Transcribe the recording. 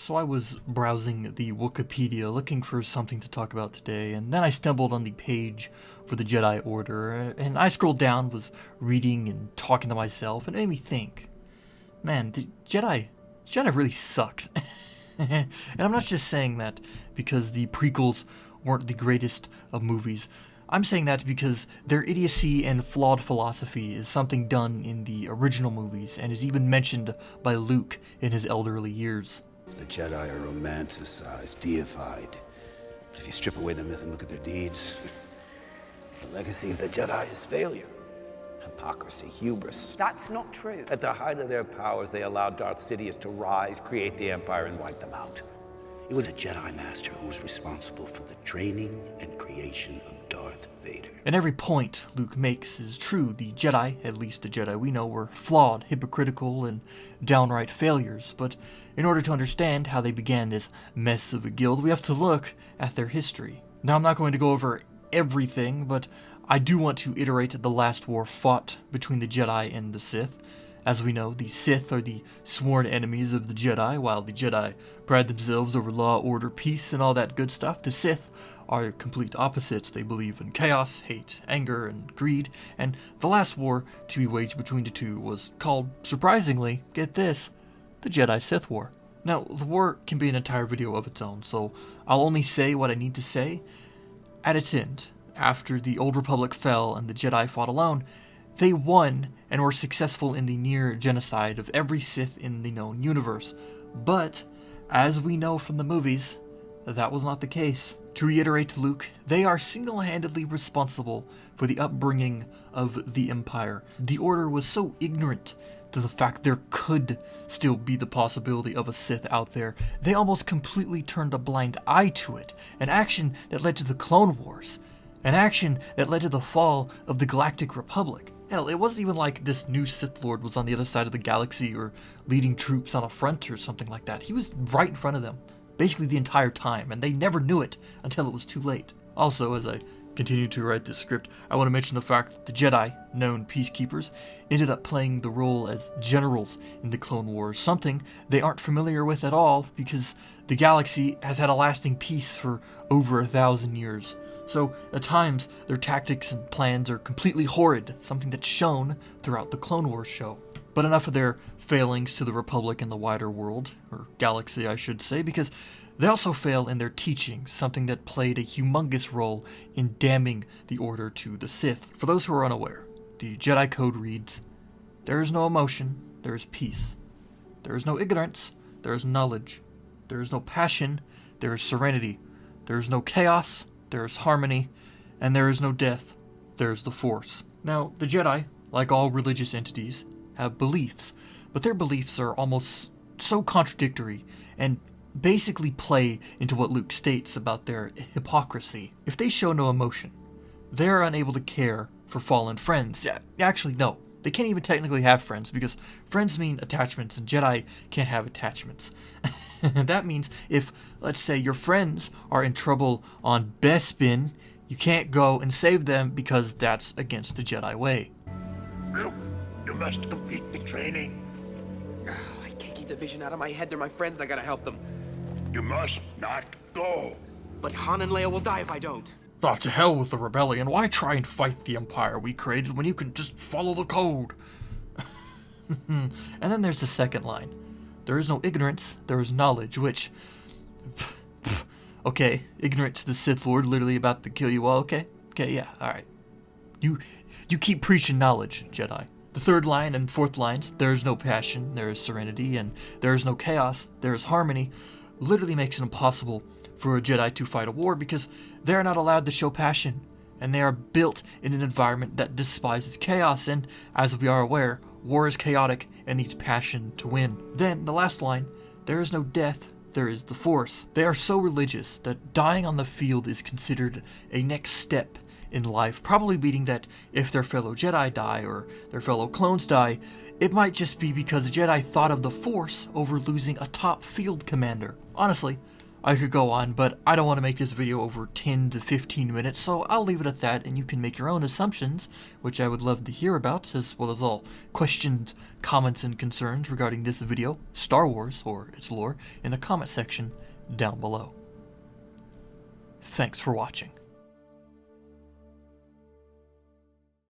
So I was browsing the Wikipedia looking for something to talk about today, and then I stumbled on the page for the Jedi Order, and I scrolled down, was reading and talking to myself, and it made me think, man, the Jedi really sucked. And I'm not just saying that because the prequels weren't the greatest of movies. I'm saying that because their idiocy and flawed philosophy is something done in the original movies, and is even mentioned by Luke in his elderly years. The Jedi are romanticized, deified. But if you strip away the myth and look at their deeds, the legacy of the Jedi is failure, hypocrisy, hubris. That's not true. At the height of their powers, they allowed Darth Sidious to rise, create the Empire, and wipe them out. It was a Jedi Master who was responsible for the training and creation of Darth Vader. And every point Luke makes is true. The Jedi, at least the Jedi we know, were flawed, hypocritical, and downright failures. But in order to understand how they began this mess of a guild, we have to look at their history. Now, I'm not going to go over everything, but I do want to iterate the last war fought between the Jedi and the Sith. As we know, the Sith are the sworn enemies of the Jedi, while the Jedi pride themselves over law, order, peace, and all that good stuff. The Sith are complete opposites. They believe in chaos, hate, anger, and greed, and the last war to be waged between the two was called, surprisingly, get this, the Jedi-Sith War. Now, the war can be an entire video of its own, so I'll only say what I need to say. At its end, after the Old Republic fell and the Jedi fought alone, they won and were successful in the near genocide of every Sith in the known universe. But, as we know from the movies, that was not the case. To reiterate to Luke, they are single-handedly responsible for the upbringing of the Empire. The Order was so ignorant to the fact there could still be the possibility of a Sith out there, they almost completely turned a blind eye to it, an action that led to the Clone Wars, an action that led to the fall of the Galactic Republic. Hell, it wasn't even like this new Sith Lord was on the other side of the galaxy or leading troops on a front or something like that. He was right in front of them, basically the entire time, and they never knew it until it was too late. Also, as I continue to write this script, I want to mention the fact that the Jedi, known peacekeepers, ended up playing the role as generals in the Clone Wars, something they aren't familiar with at all because the galaxy has had a lasting peace for over 1,000 years. So, at times, their tactics and plans are completely horrid, something that's shown throughout the Clone Wars show. But enough of their failings to the Republic and the wider world, or galaxy I should say, because they also fail in their teachings, something that played a humongous role in damning the Order to the Sith. For those who are unaware, the Jedi Code reads, "There is no emotion, there is peace. There is no ignorance, there is knowledge. There is no passion, there is serenity. There is no chaos, there is harmony, and there is no death, there is the Force." Now, the Jedi, like all religious entities, have beliefs, but their beliefs are almost so contradictory and basically play into what Luke states about their hypocrisy. If they show no emotion, they are unable to care for fallen friends. Yeah, actually, no. They can't even technically have friends, because friends mean attachments, and Jedi can't have attachments. That means if, let's say, your friends are in trouble on Bespin, you can't go and save them because that's against the Jedi way. Luke, you must complete the training. I can't keep the vision out of my head. They're my friends, and I gotta help them. You must not go. But Han and Leia will die if I don't. Oh, to hell with the rebellion. Why try and fight the Empire we created when you can just follow the code? And then there's the second line. There is no ignorance, there is knowledge, which... Okay, ignorant to the Sith Lord, literally about to kill you all, okay? Okay, yeah, alright. You keep preaching knowledge, Jedi. The third line and fourth lines, there is no passion, there is serenity, and there is no chaos, there is harmony, literally makes it impossible for a Jedi to fight a war because they are not allowed to show passion, and they are built in an environment that despises chaos, and as we are aware, war is chaotic and needs passion to win. Then, the last line, there is no death, there is the Force. They are so religious that dying on the field is considered a next step in life, probably meaning that if their fellow Jedi die or their fellow clones die, it might just be because a Jedi thought of the Force over losing a top field commander. Honestly, I could go on, but I don't want to make this video over 10 to 15 minutes, so I'll leave it at that, and you can make your own assumptions, which I would love to hear about, as well as all questions, comments, and concerns regarding this video, Star Wars, or its lore, in the comment section down below. Thanks for watching.